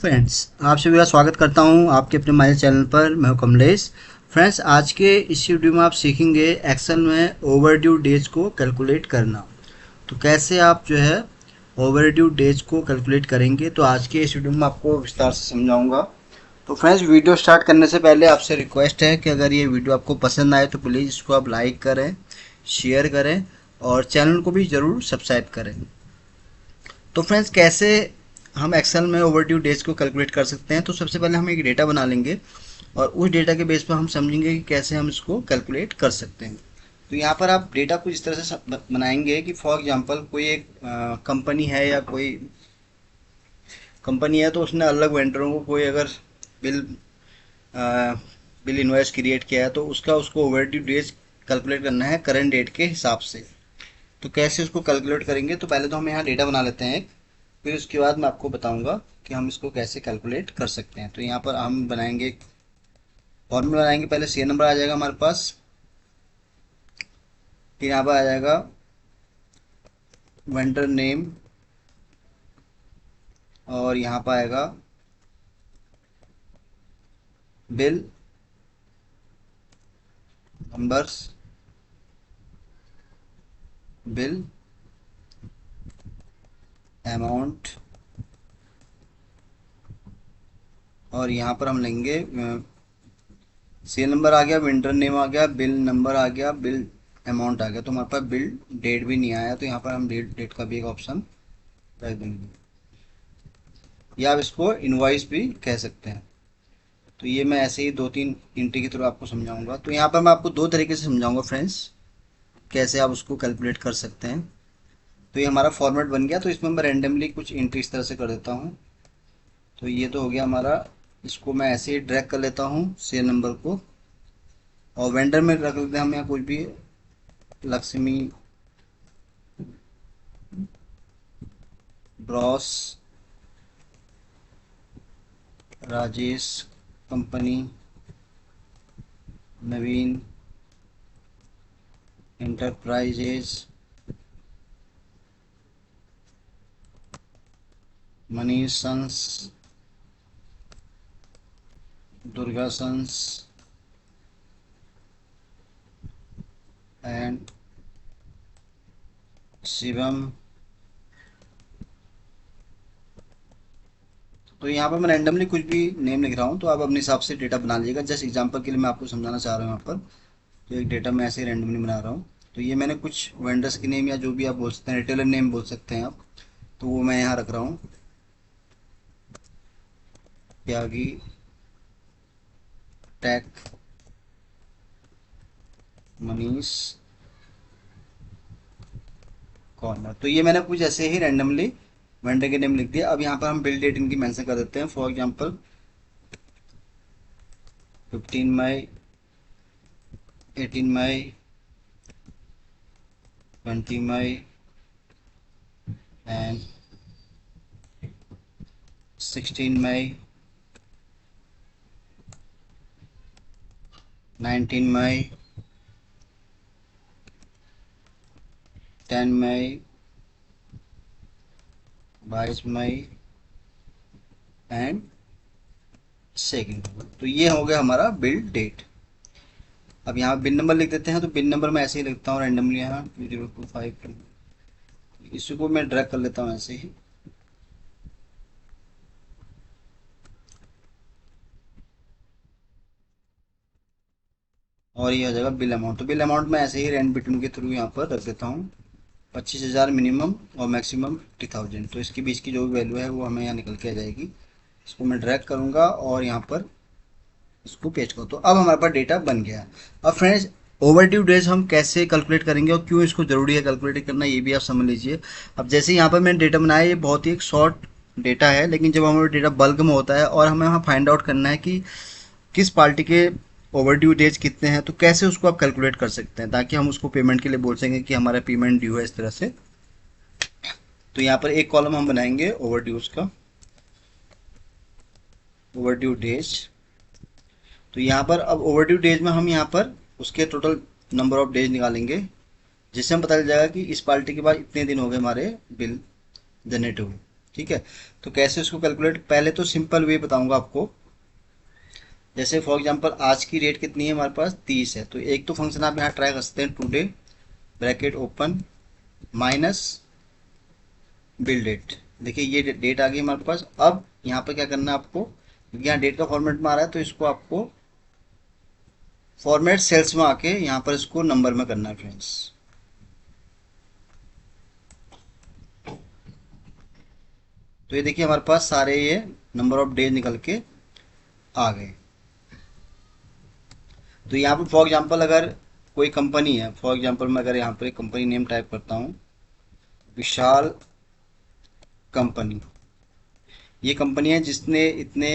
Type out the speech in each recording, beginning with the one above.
Friends, आप सभी का स्वागत करता हूं आपके अपने हमारे चैनल पर। मैं हूं कमलेश। फ्रेंड्स, आज के इस वीडियो में आप सीखेंगे एक्सेल में ओवरड्यू डेज को कैलकुलेट करना। तो कैसे आप जो है ओवरड्यू डेज को कैलकुलेट करेंगे, तो आज के इस वीडियो में आपको विस्तार से समझाऊंगा। तो फ्रेंड्स, वीडियो स्टार्ट करने से पहले आपसे रिक्वेस्ट है कि अगर ये वीडियो आपको पसंद आए तो प्लीज़ इसको आप लाइक करें, शेयर करें और चैनल को भी ज़रूर सब्सक्राइब करें। तो फ्रेंड्स, कैसे हम एक्सेल में ओवरड्यू डेज को कैलकुलेट कर सकते हैं। तो सबसे पहले हम एक डेटा बना लेंगे और उस डेटा के बेस पर हम समझेंगे कि कैसे हम इसको कैलकुलेट कर सकते हैं। तो यहाँ पर आप डेटा कुछ इस तरह से बनाएंगे कि फॉर एग्जांपल कोई एक कंपनी है या कोई कंपनी है, तो उसने अलग वेंडरों को कोई अगर बिल बिल इनवॉइस क्रिएट किया है तो उसका उसको ओवरड्यू डेज कैलकुलेट करना है करंट डेट के हिसाब से। तो कैसे उसको कैलकुलेट करेंगे, तो पहले तो हम यहाँ डेटा बना लेते हैं, फिर उसके बाद मैं आपको बताऊंगा कि हम इसको कैसे कैलकुलेट कर सकते हैं। तो यहाँ पर हम बनाएंगे फॉर्मूला बनाएंगे। पहले सी नंबर आ जाएगा हमारे पास, फिर यहाँ पर आ जाएगा वेंडर नेम और यहाँ पर आएगा बिल नंबर्स, बिल अमाउंट और यहाँ पर हम लेंगे सीरियल नंबर आ गया, वेंडर नेम आ गया, बिल नंबर आ गया, बिल अमाउंट आ गया। तो हमारे पास बिल डेट भी नहीं आया, तो यहाँ पर हम डेट का भी एक ऑप्शन रख देंगे, या आप इसको इनवॉइस भी कह सकते हैं। तो ये मैं ऐसे ही दो तीन एंट्री के थ्रू आपको समझाऊंगा। तो यहाँ पर मैं आपको दो तरीके से समझाऊंगा फ्रेंड्स, कैसे आप उसको कैलकुलेट कर सकते हैं। तो ये हमारा फॉर्मेट बन गया। तो इसमें मैं रैंडमली कुछ एंट्री इस तरह से कर देता हूँ। तो ये तो हो गया हमारा। इसको मैं ऐसे ही ड्रैग कर लेता हूँ सीरियल नंबर को, और वेंडर में रख लेते हैं हम यहाँ कुछ भी, Lakshmi Bros Rajesh company Naveen enterprises Manish sons Durga sons and Shivam. तो यहाँ पर मैं रैंडमली कुछ भी नेम लिख रहा हूँ, तो आप अपने हिसाब से डेटा बना लीजिएगा। जस्ट एग्जांपल के लिए मैं आपको समझाना चाह रहा हूँ यहाँ पर। तो एक डेटा मैं ऐसे ही रैंडमली बना रहा हूँ। तो ये मैंने कुछ वेंडर्स के नेम या जो भी आप बोल सकते हैं, रिटेलर नेम बोल सकते हैं आप, तो वो मैं यहाँ रख रहा हूँ। त्यागी टैक मनीष कॉर्नर। तो ये मैंने कुछ ऐसे ही रैंडमली वेंडर के नेम लिख दिया। अब यहाँ पर हम बिल डेट इनकी मेंशन कर देते हैं। For example 15 May, 18 May, 20 May and 16 May, 19 May, 10 May, 22 May and second. तो ये हो गया हमारा बिल डेट। अब यहाँ बिल नंबर लिख देते हैं। तो बिल नंबर मैं ऐसे ही लिखता हूँ रैंडमली, यहाँ 0252। इसको मैं ड्रैग कर लेता हूँ ऐसे ही। और ये हो जाएगा बिल अमाउंट। तो बिल अमाउंट मैं ऐसे ही रेंट बिटवीन के थ्रू यहाँ पर रख देता हूँ 25,000 मिनिमम और मैक्सिमम 50,000। तो इसके बीच की जो भी वैल्यू है वो हमें यहाँ निकल के आ जाएगी। इसको मैं ड्रैग करूँगा और यहाँ पर इसको पेस्ट करो। तो अब हमारे पास डेटा बन गया। अब फ्रेंड्स, ओवरड्यू डेज हम कैसे कैलकुलेट करेंगे और क्यों इसको जरूरी है कैलकुलेट करना, ये भी आप समझ लीजिए। अब जैसे यहाँ पर मैंने डेटा बनाया, ये बहुत ही एक शॉर्ट डेटा है, लेकिन जब हमारा डेटा बल्क में होता है और हमें वहाँ फाइंड आउट करना है कि किस पार्टी के ओवरड्यू डेज कितने हैं, तो कैसे उसको आप कैलकुलेट कर सकते हैं, ताकि हम उसको पेमेंट के लिए बोल सकें कि हमारा पेमेंट ड्यू है इस तरह से। तो यहाँ पर एक कॉलम हम बनाएंगे ओवरड्यूज का, ओवरड्यू डेज। तो यहाँ पर अब ओवरड्यू डेज में हम यहाँ पर उसके टोटल नंबर ऑफ डेज निकालेंगे, जिससे हम पता चल जाएगा कि इस पार्टी के बाद इतने दिन हो गए हमारे बिल जनरेट हुए। ठीक है। तो कैसे उसको कैलकुलेट, पहले तो सिंपल वे बताऊंगा आपको। जैसे फॉर एग्जांपल आज की डेट कितनी है हमारे पास, 30 है, तो एक तो फंक्शन आप यहाँ ट्राई कर सकते हैं, today bracket open minus bill date. देखिए ये डेट आ गई हमारे पास। अब यहाँ पर क्या करना है आपको, क्योंकि यहाँ डेट का फॉर्मेट में आ रहा है तो इसको आपको फॉर्मेट सेल्स में आके यहाँ पर इसको नंबर में करना है फ्रेंड्स। तो ये देखिए हमारे पास सारे ये नंबर ऑफ डेज निकल के आ गए। तो यहाँ पर फॉर एग्जांपल अगर कोई कंपनी है, फॉर एग्जांपल मैं अगर यहाँ पर एक कंपनी नेम टाइप करता हूँ, विशाल कंपनी, ये कंपनी है जिसने इतने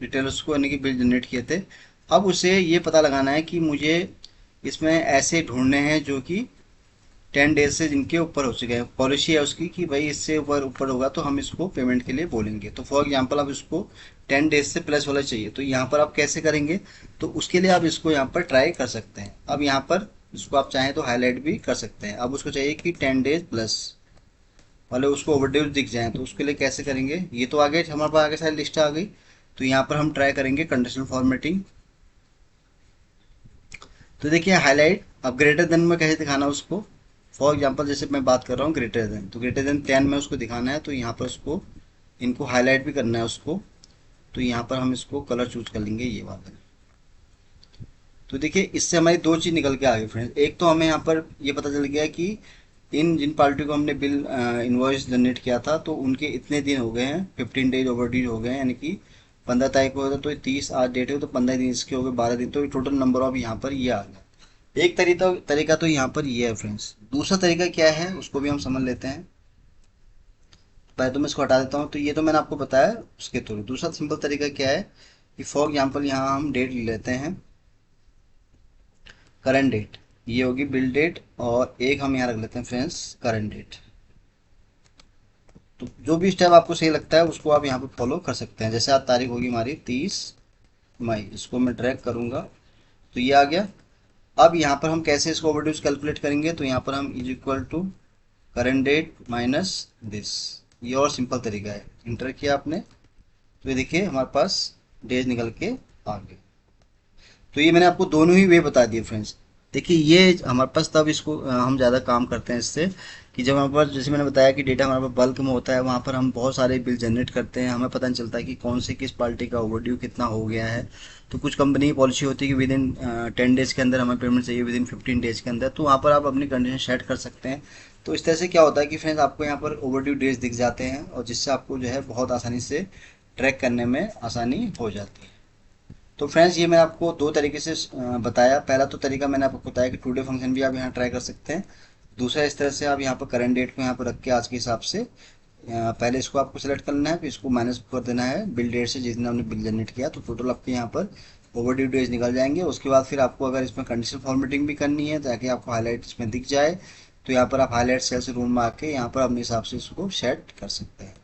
रिटेलर्स को यानी कि बिल जनरेट किए थे। अब उसे ये पता लगाना है कि मुझे इसमें ऐसे ढूंढने हैं जो कि 10 डेज से जिनके ऊपर हो चुके हैं। पॉलिसी है उसकी कि भाई इससे ऊपर होगा तो हम इसको पेमेंट के लिए बोलेंगे। तो फॉर एग्जांपल अब इसको 10 डेज से प्लस वाला चाहिए, तो यहाँ पर आप कैसे करेंगे, तो उसके लिए आप इसको यहाँ पर ट्राई कर सकते हैं। अब यहाँ पर इसको आप चाहें तो हाईलाइट भी कर सकते हैं। अब उसको चाहिए कि 10 डेज प्लस वाले उसको ओवरड्यू दिख जाए, तो उसके लिए कैसे करेंगे, ये तो आगे हमारे पास आगे सारी लिस्ट आ गई। तो यहाँ पर हम ट्राई करेंगे कंडीशनल फॉर्मेटिंग। तो देखिए हाईलाइट, अब ग्रेटर देन में कैसे दिखाना उसको, फॉर एग्जांपल जैसे मैं बात कर रहा हूँ ग्रेटर देन, तो ग्रेटर देन 10 में उसको दिखाना है, तो यहाँ पर उसको इनको हाईलाइट भी करना है उसको। तो यहाँ पर हम इसको कलर चूज कर लेंगे ये वाला। तो देखिए इससे हमारी दो चीज़ निकल के आ गई फ्रेंड्स। एक तो हमें यहाँ पर ये पता चल गया कि जिन पार्टी को हमने बिल इनवॉइस जनरेट किया था तो उनके इतने दिन हो गए हैं, 15 डेज ओवरड्यू हो गए हैं, यानी कि 15 तारीख को तो 30 आज डेट है तो 15 दिन इसके हो गए, 12 दिन, तो टोटल नंबर ऑफ यहाँ पर ये आ गया। एक तरीका तो यहाँ पर ये है फ्रेंड्स। दूसरा तरीका क्या है उसको भी हम समझ लेते हैं। पहले तो मैं इसको हटा देता हूँ। तो ये तो मैंने आपको बताया उसके थ्रू। दूसरा सिंपल तरीका क्या है कि फॉर एग्जाम्पल यहाँ हम डेट ले लेते हैं, करंट डेट, ये होगी बिल डेट, और एक हम यहाँ रख लेते हैं फ्रेंड्स करंट डेट। तो जो भी स्टेप आपको सही लगता है उसको आप यहाँ पे फॉलो कर सकते हैं। जैसे आज तारीख होगी हमारी 30 मई, इसको मैं ड्रैग करूँगा तो ये आ गया। अब यहाँ पर हम कैसे इसको ओवरड्यूज कैलकुलेट करेंगे, तो यहाँ पर हम is equal to current date minus this, ये और सिंपल तरीका है। इंटर किया आपने तो ये देखिए हमारे पास डेज निकल के आ गए। तो ये मैंने आपको दोनों ही वे बता दिए फ्रेंड्स। देखिए ये हमारे पास तब इसको हम ज़्यादा काम करते हैं इससे कि जब हमारे पास, जैसे मैंने बताया कि डेटा हमारे पास बल्क में होता है, वहाँ पर हम बहुत सारे बिल जनरेट करते हैं, हमें पता नहीं चलता कि कौन से किस पार्टी का ओवरड्यू कितना हो गया है। तो कुछ कंपनी की पॉलिसी होती है कि विद इन 10 डेज़ के अंदर हमें पेमेंट चाहिए, विद इन 15 डेज़ के अंदर, तो वहाँ पर आप अपनी कंडीशन सेट कर सकते हैं। तो इस तरह से क्या होता है कि फ्रेंड्स आपको यहाँ पर ओवरड्यू डेज दिख जाते हैं और जिससे आपको जो है बहुत आसानी से ट्रैक करने में आसानी हो जाती है। तो फ्रेंड्स ये मैंने आपको दो तरीके से बताया। पहला तो तरीका मैंने आपको बताया कि टुडे फंक्शन भी आप यहाँ ट्राई कर सकते हैं। दूसरा इस तरह से आप यहाँ पर करंट डेट को यहाँ पर रख के आज के हिसाब से पहले इसको आपको सेलेक्ट करना है, फिर इसको माइनस कर देना है बिल डेट से जितना हमने बिल जनरेट किया, तो टोटल आपके यहाँ पर ओवरड्यू डेज निकल जाएंगे। उसके बाद फिर आपको अगर इसमें कंडीशनल फॉर्मेटिंग भी करनी है ताकि आपको हाईलाइट इसमें दिख जाए, तो यहाँ पर आप हाईलाइट सेल्स रूम में आके यहाँ पर अपने हिसाब से इसको सेट कर सकते हैं।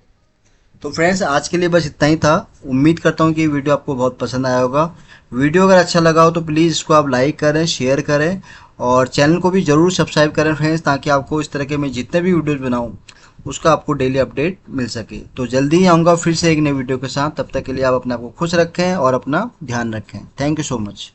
तो फ्रेंड्स आज के लिए बस इतना ही था। उम्मीद करता हूँ कि ये वीडियो आपको बहुत पसंद आया होगा। वीडियो अगर अच्छा लगा हो तो प्लीज़ इसको आप लाइक करें, शेयर करें और चैनल को भी ज़रूर सब्सक्राइब करें फ्रेंड्स, ताकि आपको इस तरह के मैं जितने भी वीडियोज़ बनाऊँ उसका आपको डेली अपडेट मिल सके। तो जल्दी ही आऊँगा फिर से एक नए वीडियो के साथ। तब तक के लिए आप अपने आप को खुश रखें और अपना ध्यान रखें। Thank you so much.